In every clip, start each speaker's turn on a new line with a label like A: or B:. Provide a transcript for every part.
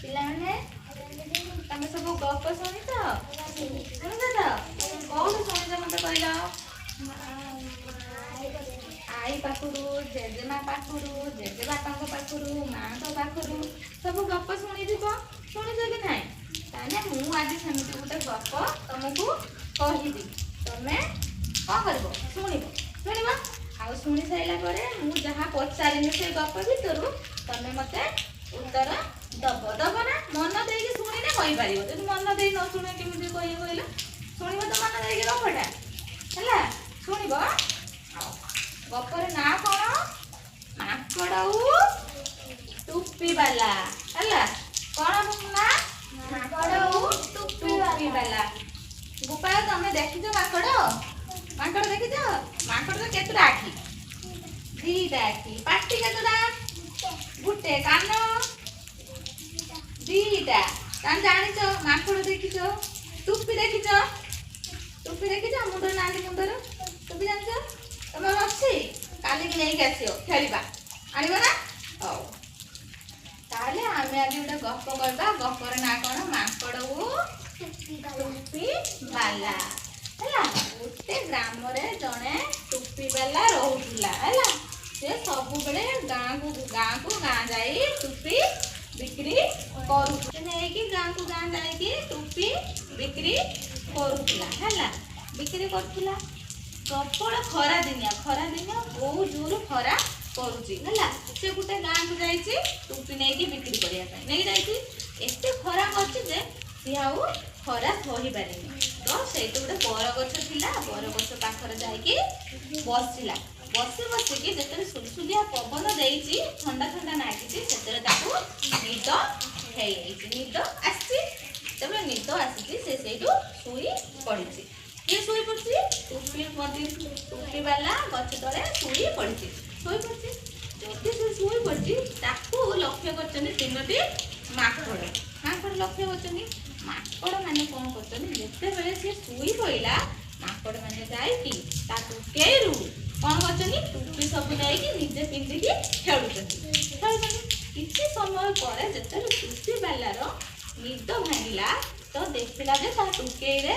A: ପିଲାମାନେ ତମେ ସବୁ ଗପ ଶୁଣିଛ? ଶୁଣିଛ ତ? କୋଉଠୁ ଶୁଣିଛ ମତେ କହିଲ? ଆଈ ପାଖରୁ, ଜେଜେମା ପାଖରୁ, ଜେଜେବାପାଙ୍କ ପାଖରୁ, ମାଙ୍କ ପାଖରୁ ସବୁ ଗପ ଶୁଣିଥିବ। ଶୁଣିଛ କି ନାହିଁ? ତାହେଲେ ମୁଁ ଆଜି ସେମିତି ଗୋଟେ ଗପ ତମକୁ କହିବି। ତମେ କ'ଣ କରିବ? ଶୁଣିବ। ଆଉ ଶୁଣି ସାରିଲା ପରେ ମୁଁ ଯାହା ପଚାରିନି ସେ ଗପ ଭିତରୁ ତମେ ମତେ ଉତ୍ତର ଦବ ନା? ମନ ଦେଇକି ଶୁଣିଲେ କହିପାରିବ। ଯଦି ମନ ଦେଇ ନ ଶୁଣେ କେମିତି କହିବ କହିଲ? ଶୁଣିବ ତ ମନ ଦେଇକି ଗପଟା ହେଲା। ଶୁଣିବ। ଗପର ନାଁ କ'ଣ? ମାଙ୍କଡ଼ ଆଉ ଟୁପିବାଲା ହେଲା। କ'ଣ ନା? ମାଙ୍କଡ଼ ଆଉ ଟୁପିବାଲା। ଗୋପାଳ ତମେ ଦେଖିଛ ମାଙ୍କଡ଼ ଦେଖିଛ? ମାଙ୍କଡ଼ର କେତେଟା ଆଖି? 2ଟା ଆଖି। ପାଟି କେତେଟା? ଗୋଟେ। କାନ? 2ଟା। ତାହେଲେ ଜାଣିଛ ମାଙ୍କଡ଼ ଦେଖିଛ, ଟୁପି ଦେଖିଛ? ମୁଣ୍ଡ ନାଲି ମୁଣ୍ଡର ଟୁପି ଜାଣିଛ? ତମର ଅଛି? କାଲିକି ନେଇକି ଆସିବ ଖେଳିବା। ଆଣିବ ନା? ହଉ। ତାହେଲେ ଆମେ ଆଜି ଗୋଟେ ଗପ କରିବା। ଗପର ନାଁ କ'ଣ? ମାଙ୍କଡ଼ ଓ ଟୁପିବାଲା ହେଲା। ଗୋଟେ ଗ୍ରାମରେ ଜଣେ ଟୁପିବାଲା ରହୁଥିଲା ହେଲା। ସେ ସବୁବେଳେ ଗାଁକୁ ଗାଁ ଯାଇ ଟୁପି ବିକ୍ରି କରୁଥିଲା। ନେଇକି ଗାଁକୁ ଗାଁ ଯାଇକି ଟୁପି ବିକ୍ରି କରୁଥିଲା ହେଲା। ବିକ୍ରି କରୁଥିଲା। ପ୍ରବଳ ଖରା ଦିନିଆ ବହୁତ ଜୋର ଖରା କରୁଛି ହେଲା। ସେ ଗୋଟେ ଗାଁକୁ ଯାଇଛି ଟୁପି ନେଇକି ବିକ୍ରି କରିବା ପାଇଁ ନେଇକି ଯାଇଛି। ଏତେ ଖରା କରୁଛି ଯେ ସିଏ ଆଉ ଖରା ସହିପାରିନି। ତ ସେଇଠି ଗୋଟେ ବରଗଛ ଥିଲା। ବରଗଛ ପାଖରେ ଯାଇକି ବସିଲା। ବସିକି ଯେତେବେଳେ ସୁଲସୁଲିଆ ପବନ ଦେଇଛି, ଥଣ୍ଡା ନାଗିଛି, ସେତେବେଳେ ତାକୁ ନିଦ ହେଇଯାଇଛି। ନିଦ ଆସିଛି। ଯେତେବେଳେ ନିଦ ଆସିଛି ସେ ସେଇଠୁ ଶୋଇ ପଡ଼ିଛି। କିଏ ଶୋଇ ପଡ଼ିଛି? ଟୁପିବାଲା ଗଛ ତଳେ ଶୋଇ ପଡ଼ିଛି। ଯଦି ସେ ଶୋଇ ପଡ଼ିଛି ତାକୁ ଲକ୍ଷ୍ୟ କରିଛନ୍ତି 3ଟି ମାଙ୍କଡ଼ ଲକ୍ଷ୍ୟ କରିଛନ୍ତି। ମାଙ୍କଡ଼ ମାନେ କ'ଣ କରୁଛନ୍ତି? ଯେତେବେଳେ ସେ ଶୋଇ ପଡ଼ିଲା ମାଙ୍କଡ଼ ମାନେ ଯାଇକି ତା ଟୁକେଇରୁ କ'ଣ କରୁଛନ୍ତି? ଟୁପି ସବୁ ନେଇକି ନିଜେ ପିନ୍ଧିକି ଖେଳୁଛନ୍ତି। କିଛି ସମୟ ପରେ ଯେତେବେଳେ ଟୁପିବାଲାର ନିଦ ଭାଙ୍ଗିଲା ତ ଦେଖିଲା ଯେ ତା ଟୁକେଇରେ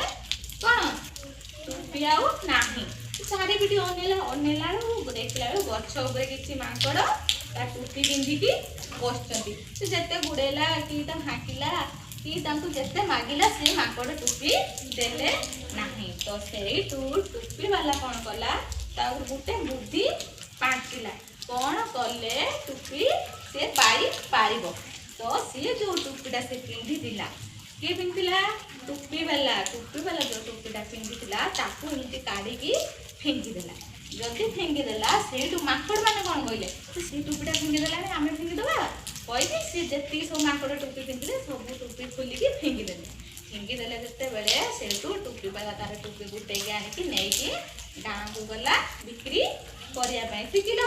A: କ'ଣ? ଟୁପି ଆଉ ନାହିଁ। ଚାରିପିଠି ଅନେଇଲା ବେଳକୁ ଦେଖିଲା ବେଳକୁ ଗଛ ଉପରେ କିଛି ମାଙ୍କଡ଼ ତା ଟୁପି ପିନ୍ଧିକି ବସିଛନ୍ତି। ସେ ଯେତେ ଗୁଡ଼େଇଲା କି ତା ହାଙ୍କିଲା କି ତାଙ୍କୁ ଯେତେ ମାଗିଲା ସେ ମାଙ୍କଡ଼ ଟୁପି ଦେଲେ ନାହିଁ। ତ ସେଇଠୁ ଟୁପିବାଲା କ'ଣ କଲା? ତାକୁ ଗୋଟେ ବୁଦ୍ଧି ପାଞ୍ଚିଲା। କ'ଣ କଲେ ଟୁପି ସେ ପାଇପାରିବ? ତ ସିଏ ଯେଉଁ ଟୁପିଟା ସେ ପିନ୍ଧିଥିଲା, କିଏ ପିନ୍ଧିଥିଲା? ଟୁପିବାଲା ଯେଉଁ ଟୁପିଟା ପିନ୍ଧିଥିଲା ତାକୁ ଏମିତି କାଢ଼ିକି ଫିଙ୍ଗିଦେଲା। ଯଦି ଫିଙ୍ଗିଦେଲା ସେଇଠୁ ମାଙ୍କଡ଼ ମାନେ କ'ଣ କହିଲେ? ସେ ଟୁପିଟା ଫିଙ୍ଗିଦେଲାଣି, ଆମେ ଫିଙ୍ଗିଦେବା କହିକି ସେ ଯେତିକି ସବୁ ମାଙ୍କଡ଼ ଟୁପି ପିନ୍ଧିଲେ ସବୁ ଟୁପି ଖୋଲିକି ଫିଙ୍ଗିଦେଲେ। ଯେତେବେଳେ ସେଇଠୁ ଟୁପିବାଲା ତାର ଟୁପି ଗୁଟେଇକି ଆଣିକି ନେଇକି ଗାଁକୁ ଗଲା ବିକ୍ରି କରିବା ପାଇଁ। ଶିଖିଲ?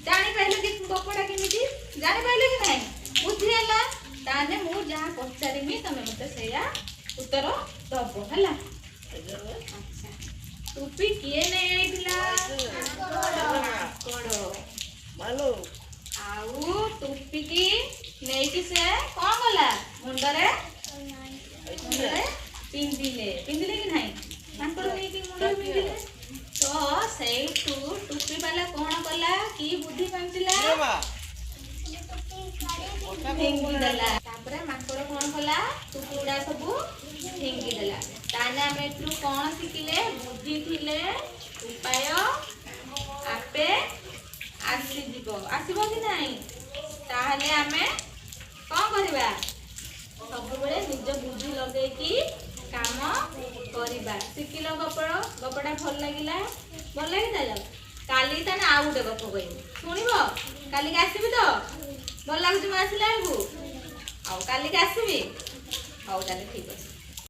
A: ଜାଣିପାରିଲ କି ଗପଟା କେମିତି? ଜାଣିପାରିଲ କି ନାହିଁ? ବୁଦ୍ଧି ହେଲା? ତାହେଲେ ମୁଁ ଯାହା ପଚାରିମି ତମେ ମତେ ସେଇଆ ଉତ୍ତର ଦବ ହେଲା। ଟୁପି କିଏ ନେଇଯାଇଥିଲା? ମାଙ୍କଡ଼। ଆଉ ଟୁପିକି ନେଇକି ସେ କ'ଣ କଲା? ମୁଣ୍ଡରେ ପିନ୍ଧିଲେ କି ନାହିଁ? ମାଙ୍କଡ଼ ନେଇକି ମୁଣ୍ଡରେ ପିନ୍ଧିଲେ। ତ ସେଇଠୁ ଟୁପିବାଲା କ'ଣ କଲା? କି ବୁଦ୍ଧି ପାଞ୍ଚିଲା? ଫିଙ୍ଗିଦେଲା। ତାପରେ ମାଙ୍କଡ଼ କ'ଣ କଲା? ଟୁପି ଗୁଡ଼ା ସବୁ ଫିଙ୍ଗିଦେଲା। ତାହେଲେ ଆମେ ଏଥିରୁ କ'ଣ ଶିଖିଲେ? ବୁଦ୍ଧି ଥିଲେ ଉପାୟ ଆପେ ଆସିବ କି ନାହିଁ? ତାହେଲେ ଆମେ କ'ଣ କରିବା? ସବୁବେଳେ ନିଜ ବୁଦ୍ଧି ଲଗେଇକି କାମ କରିବା। ଶିଖିଲ? ଗପଟା ଭଲ ଲାଗିଲା? କାଲି ତାହେଲେ ଆଉ ଗୋଟେ ଗପ କହିବି। ଶୁଣିବ? କାଲିକି ଆସିବି ତ? ଭଲ ଲାଗୁଛି ମୁଁ ଆସିଲା ବେଳକୁ? ଆଉ କାଲିକି ଆସିବି? ହଉ ତାହେଲେ ଠିକ୍ ଅଛି।